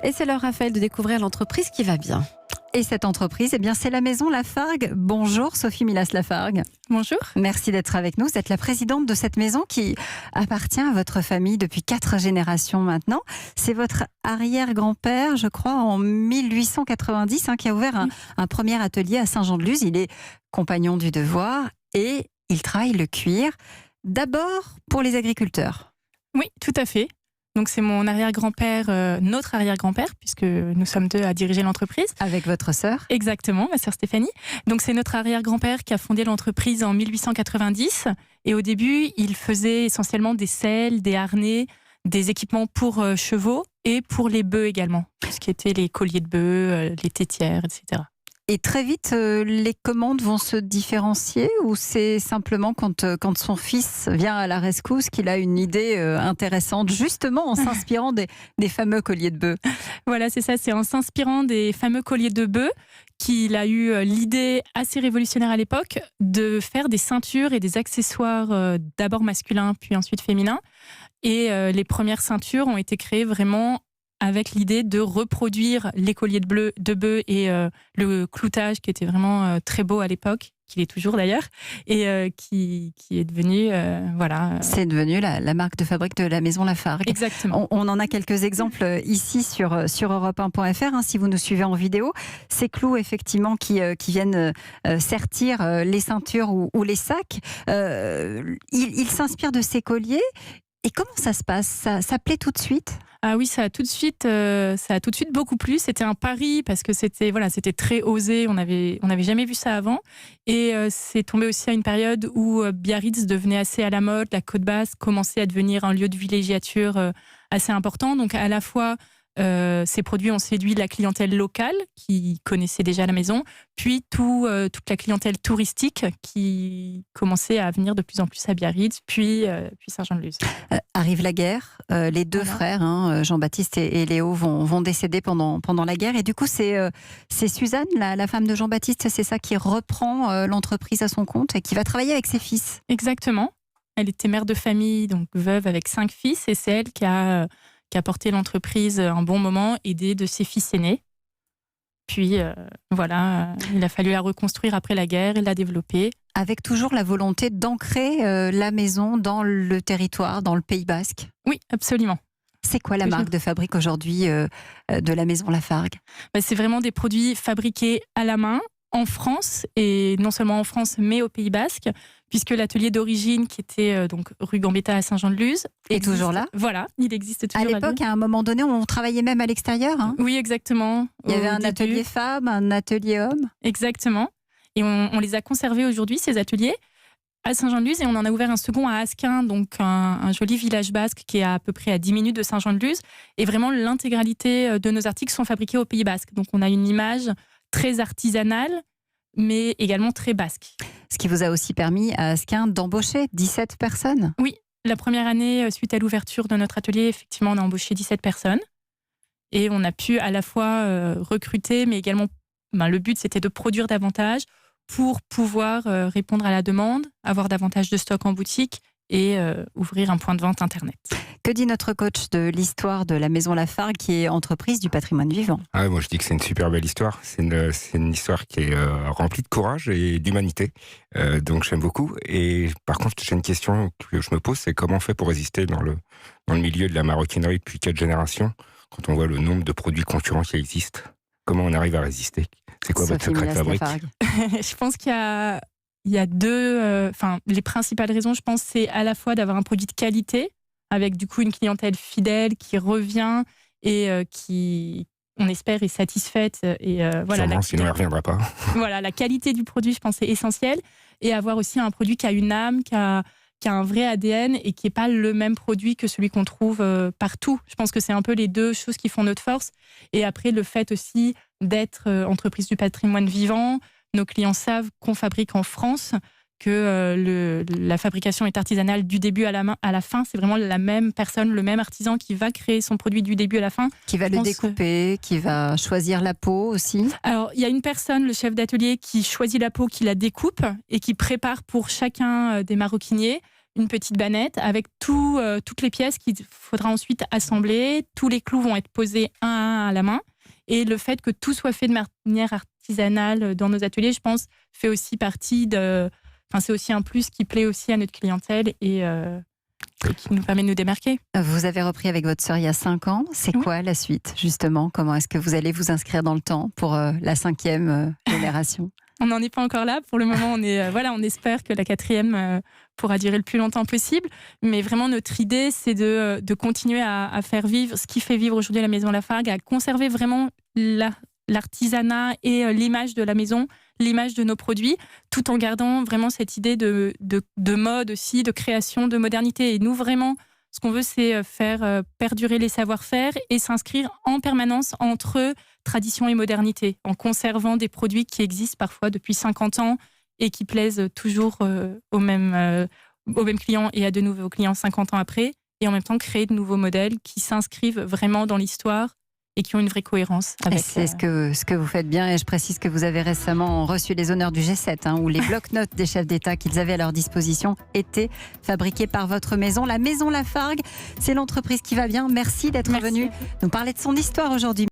Et c'est l'heure, Raphaël, de découvrir l'entreprise qui va bien. Et cette entreprise, eh bien, c'est la Maison Lafargue. Bonjour Sophie Milas-Lafargue. Bonjour. Merci d'être avec nous. Vous êtes la présidente de cette maison qui appartient à votre famille depuis 4 générations maintenant. C'est votre arrière-grand-père, je crois, en 1890, qui a ouvert un premier atelier à Saint-Jean-de-Luz. Il est compagnon du devoir et il travaille le cuir. D'abord pour les agriculteurs. Oui, tout à fait. Donc c'est mon arrière-grand-père, notre arrière-grand-père, puisque nous sommes deux à diriger l'entreprise. Avec votre sœur. Exactement, ma sœur Stéphanie. Donc c'est notre arrière-grand-père qui a fondé l'entreprise en 1890. Et au début, il faisait essentiellement des selles, des harnais, des équipements pour chevaux et pour les bœufs également. Tout ce qui était les colliers de bœufs, les tétières, etc. Et très vite, les commandes vont se différencier ou c'est simplement quand son fils vient à la rescousse qu'il a une idée intéressante, justement en s'inspirant des fameux colliers de bœuf? Voilà, c'est ça, c'est en s'inspirant des fameux colliers de bœuf qu'il a eu l'idée assez révolutionnaire à l'époque de faire des ceintures et des accessoires d'abord masculins puis ensuite féminins. Et les premières ceintures ont été créées vraiment avec l'idée de reproduire les colliers de bœuf et le cloutage qui était vraiment très beau à l'époque, qu'il est toujours d'ailleurs, et qui est devenu, voilà. C'est devenu la marque de fabrique de la Maison Lafargue. Exactement. On en a quelques exemples ici sur Europe1.fr, si vous nous suivez en vidéo. Ces clous, effectivement, qui viennent sertir les ceintures ou les sacs, il s'inspire de ces colliers. Et comment ça se passe? Ça plaît tout de suite? Ah oui, ça a tout de suite beaucoup plu. C'était un pari parce que c'était très osé. On n'avait jamais vu ça avant. Et c'est tombé aussi à une période où Biarritz devenait assez à la mode. La Côte Basque commençait à devenir un lieu de villégiature assez important. Donc à la fois, ces produits ont séduit la clientèle locale qui connaissait déjà la maison, puis toute la clientèle touristique qui commençait à venir de plus en plus à Biarritz, puis Saint-Jean-de-Luz. Arrive la guerre, les deux frères, Jean-Baptiste et Léo, vont décéder pendant la guerre. Et du coup, c'est Suzanne, la femme de Jean-Baptiste, c'est ça qui reprend l'entreprise à son compte et qui va travailler avec ses fils. Exactement. Elle était mère de famille, donc veuve avec 5 fils, et c'est elle qui a porté l'entreprise un bon moment, aidée de ses fils aînés. Puis voilà, il a fallu la reconstruire après la guerre et la développer. Avec toujours la volonté d'ancrer la maison dans le territoire, dans le Pays Basque. Oui, absolument. C'est quoi la marque de fabrique aujourd'hui de la Maison Lafargue? C'est vraiment des produits fabriqués à la main, en France, et non seulement en France, mais au Pays Basque, puisque l'atelier d'origine, qui était donc rue Gambetta à Saint-Jean-de-Luz, est toujours là. Voilà, il existe toujours. À l'époque, à un moment donné, on travaillait même à l'extérieur. Oui, exactement. Il y avait un atelier femme, un atelier homme. Exactement. Et on les a conservés aujourd'hui, ces ateliers, à Saint-Jean-de-Luz, et on en a ouvert un second à Asquin, donc un joli village basque qui est à peu près à 10 minutes de Saint-Jean-de-Luz. Et vraiment, l'intégralité de nos articles sont fabriqués au Pays Basque. Donc on a une image très artisanale, mais également très basque. Ce qui vous a aussi permis à Asquin d'embaucher 17 personnes. Oui, la première année, suite à l'ouverture de notre atelier, effectivement, on a embauché 17 personnes. Et on a pu à la fois recruter, mais également, le but, c'était de produire davantage pour pouvoir répondre à la demande, avoir davantage de stock en boutique et ouvrir un point de vente Internet. Que dit notre coach de l'histoire de la Maison Lafargue, qui est entreprise du patrimoine vivant? Moi je dis que c'est une super belle histoire. C'est une histoire qui est remplie de courage et d'humanité. Donc j'aime beaucoup. Et par contre, j'ai une question que je me pose, c'est comment on fait pour résister dans le milieu de la maroquinerie depuis 4 générations, quand on voit le nombre de produits concurrents qui existent? Comment on arrive à résister? C'est quoi votre secret de fabrique? Je pense qu'il y a deux... les principales raisons, je pense, c'est à la fois d'avoir un produit de qualité, avec du coup une clientèle fidèle qui revient et qui, on espère, est satisfaite. Et, voilà, sinon elle ne reviendra pas. Voilà, la qualité du produit, je pense, est essentielle. Et avoir aussi un produit qui a une âme, qui a un vrai ADN et qui n'est pas le même produit que celui qu'on trouve partout. Je pense que c'est un peu les deux choses qui font notre force. Et après, le fait aussi d'être entreprise du patrimoine vivant, nos clients savent qu'on fabrique en France, que la fabrication est artisanale du début à la fin. C'est vraiment la même personne, le même artisan qui va créer son produit du début à la fin. Qui va le découper, qui va choisir la peau aussi. Alors, il y a une personne, le chef d'atelier, qui choisit la peau, qui la découpe et qui prépare pour chacun des maroquiniers. une petite bannette avec toutes les pièces qu'il faudra ensuite assembler. Tous les clous vont être posés un à un à la main. Et le fait que tout soit fait de manière artisanale dans nos ateliers, je pense, fait aussi partie de... Enfin, c'est aussi un plus qui plaît aussi à notre clientèle et qui nous permet de nous démarquer. Vous avez repris avec votre sœur il y a 5 ans. C'est quoi la suite, justement? Comment est-ce que vous allez vous inscrire dans le temps pour la 5e génération? On n'en est pas encore là. Pour le moment, on espère que la 4e pourra durer le plus longtemps possible. Mais vraiment, notre idée, c'est de continuer à faire vivre ce qui fait vivre aujourd'hui la Maison Lafargue, à conserver vraiment l'artisanat et l'image de la maison, l'image de nos produits, tout en gardant vraiment cette idée de mode aussi, de création, de modernité. Et nous, vraiment, ce qu'on veut, c'est faire perdurer les savoir-faire et s'inscrire en permanence entre tradition et modernité, en conservant des produits qui existent parfois depuis 50 ans et qui plaisent toujours aux mêmes clients et à de nouveaux clients 50 ans après, et en même temps créer de nouveaux modèles qui s'inscrivent vraiment dans l'histoire et qui ont une vraie cohérence. C'est ce que vous faites bien, et je précise que vous avez récemment reçu les honneurs du G7, où les blocs-notes des chefs d'État qu'ils avaient à leur disposition étaient fabriqués par votre maison. La Maison Lafargue, c'est l'entreprise qui va bien. Merci d'être venu nous parler de son histoire aujourd'hui.